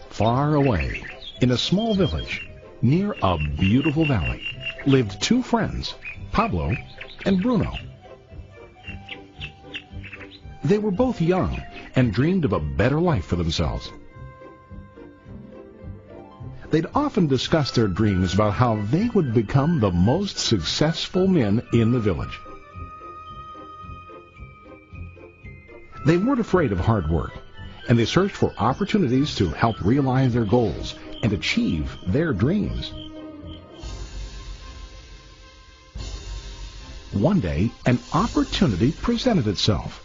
Far away, in a small village, near a beautiful valley, lived two friends, Pablo and Bruno. They were both young and dreamed of a better life for themselves. They'd often discuss their dreams about how they would become the most successful men in the village. They weren't afraid of hard work, and they searched for opportunities to help realize their goals and achieve their dreams. One day, an opportunity presented itself.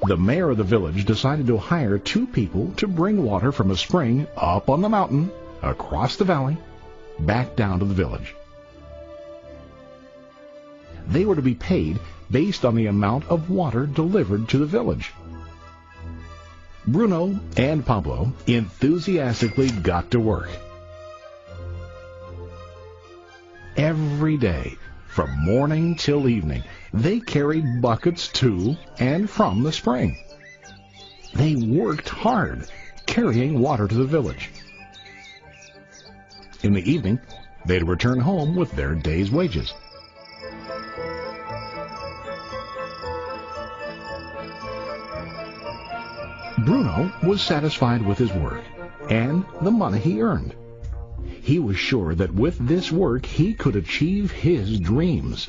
The mayor of the village decided to hire two people to bring water from a spring up on the mountain, across the valley, back down to the village. They were to be paid based on the amount of water delivered to the village. Bruno and Pablo enthusiastically got to work. Every day, from morning till evening, they carried buckets to and from the spring. They worked hard, carrying water to the village. In the evening, they'd return home with their day's wages. Bruno was satisfied with his work and the money he earned. He was sure that with this work he could achieve his dreams.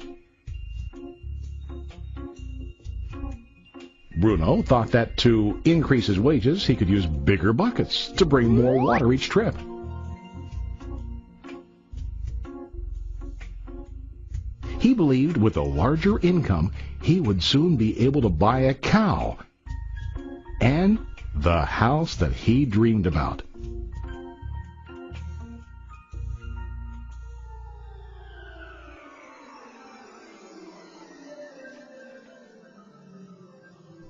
Bruno thought that to increase his wages he could use bigger buckets to bring more water each trip. He believed with a larger income he would soon be able to buy a cow and the house that he dreamed about.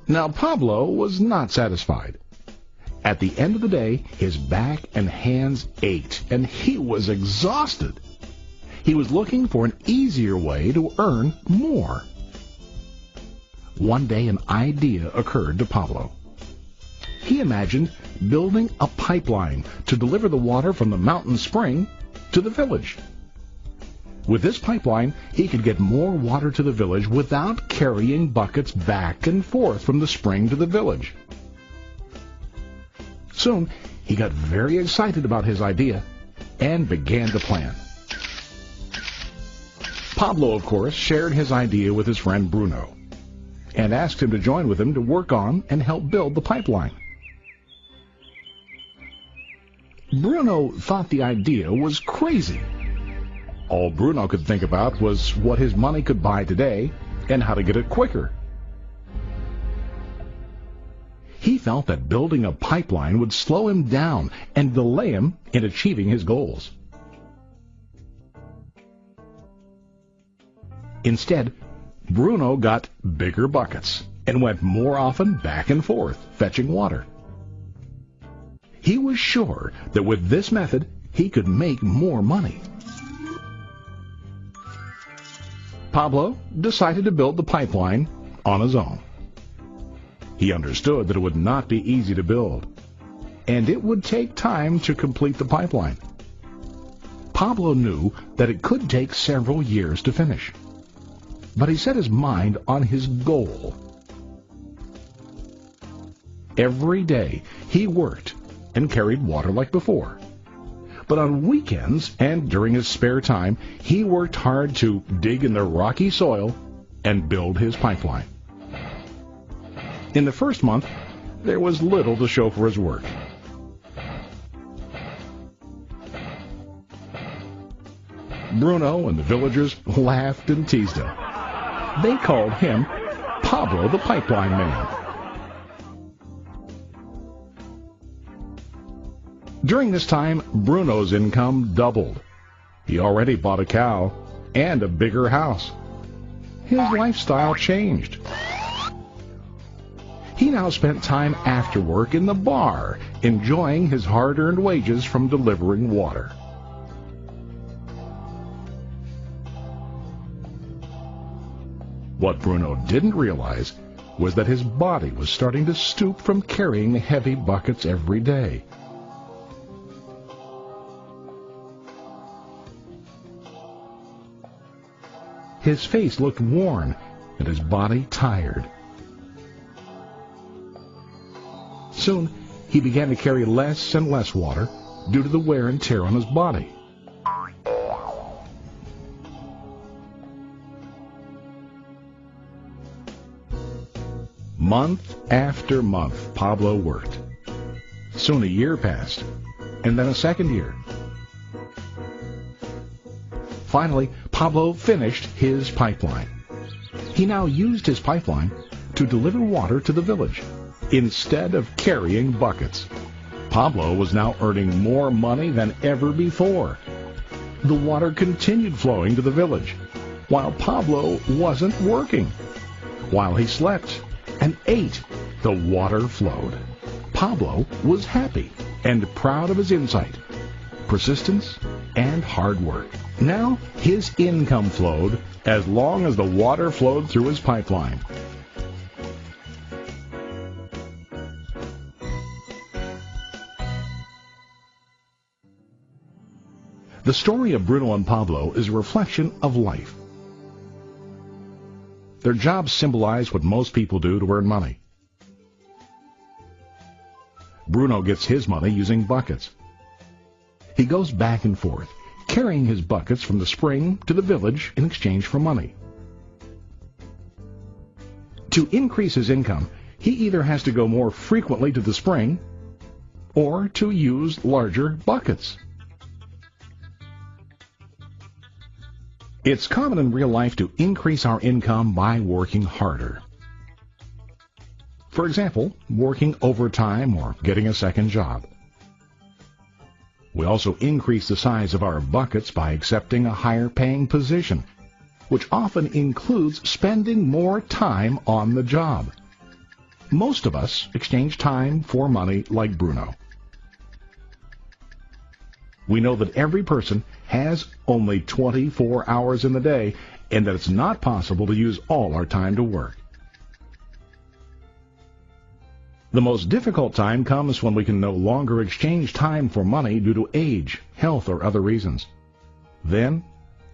Now Pablo was not satisfied. At the end of the day, his back and hands ached, and he was exhausted. He was looking for an easier way to earn more. One day an idea occurred to Pablo. He imagined building a pipeline to deliver the water from the mountain spring to the village. With this pipeline, he could get more water to the village without carrying buckets back and forth from the spring to the village. Soon, he got very excited about his idea and began to plan. Pablo, of course, shared his idea with his friend Bruno and asked him to join with him to work on and help build the pipeline. Bruno thought the idea was crazy. All Bruno could think about was what his money could buy today and how to get it quicker. He felt that building a pipeline would slow him down and delay him in achieving his goals. Instead, Bruno got bigger buckets and went more often back and forth fetching water. He was sure that with this method he could make more money. Pablo decided to build the pipeline on his own. He understood that it would not be easy to build, and it would take time to complete the pipeline. Pablo knew that it could take several years to finish, but he set his mind on his goal. Every day he worked and carried water like before. But on weekends and during his spare time, he worked hard to dig in the rocky soil and build his pipeline. In the first month, there was little to show for his work. Bruno and the villagers laughed and teased him. They called him Pablo the Pipeline Man. During this time, Bruno's income doubled. He already bought a cow and a bigger house. His lifestyle changed. He now spent time after work in the bar, enjoying his hard-earned wages from delivering water. What Bruno didn't realize was that his body was starting to stoop from carrying heavy buckets every day. His face looked worn and his body tired. Soon, he began to carry less and less water due to the wear and tear on his body. Month after month, Pablo worked. Soon a year passed, and then a second year. Finally, Pablo finished his pipeline. He now used his pipeline to deliver water to the village instead of carrying buckets. Pablo was now earning more money than ever before. The water continued flowing to the village, while Pablo wasn't working. While he slept and ate, the water flowed. Pablo was happy and proud of his insight, persistence, and hard work. Now his income flowed as long as the water flowed through his pipeline. The story of Bruno and Pablo is a reflection of life. Their jobs symbolize what most people do to earn money. Bruno gets his money using buckets. He goes back and forth, carrying his buckets from the spring to the village in exchange for money. To increase his income, he either has to go more frequently to the spring or to use larger buckets. It's common in real life to increase our income by working harder. For example, working overtime or getting a second job. We also increase the size of our buckets by accepting a higher paying position, which often includes spending more time on the job. Most of us exchange time for money like Bruno. We know that every person has only 24 hours in the day and that it's not possible to use all our time to work. The most difficult time comes when we can no longer exchange time for money due to age, health, or other reasons. Then,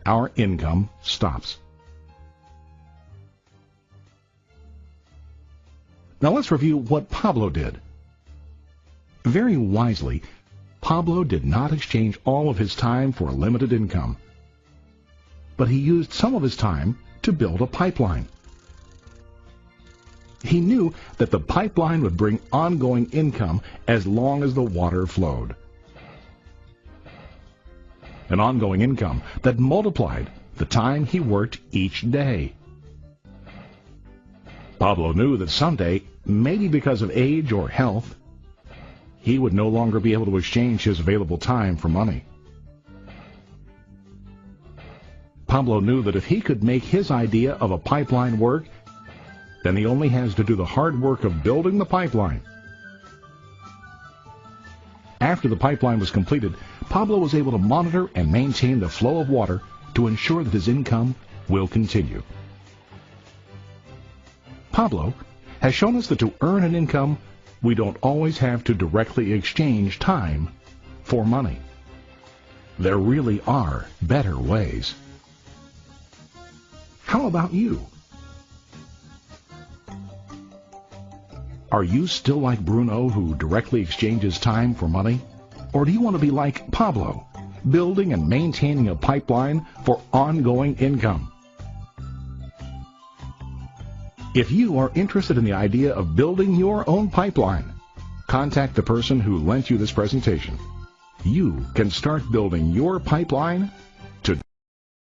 our income stops. Now let's review what Pablo did. Very wisely, Pablo did not exchange all of his time for a limited income, but he used some of his time to build a pipeline. He knew that the pipeline would bring ongoing income as long as the water flowed. An ongoing income that multiplied the time he worked each day. Pablo knew that someday, maybe because of age or health, he would no longer be able to exchange his available time for money. Pablo knew that if he could make his idea of a pipeline work, then he only has to do the hard work of building the pipeline. After the pipeline was completed, Pablo was able to monitor and maintain the flow of water to ensure that his income will continue. Pablo has shown us that to earn an income, we don't always have to directly exchange time for money. There really are better ways. How about you? Are you still like Bruno, who directly exchanges time for money? Or do you want to be like Pablo, building and maintaining a pipeline for ongoing income? If you are interested in the idea of building your own pipeline, contact the person who lent you this presentation. You can start building your pipeline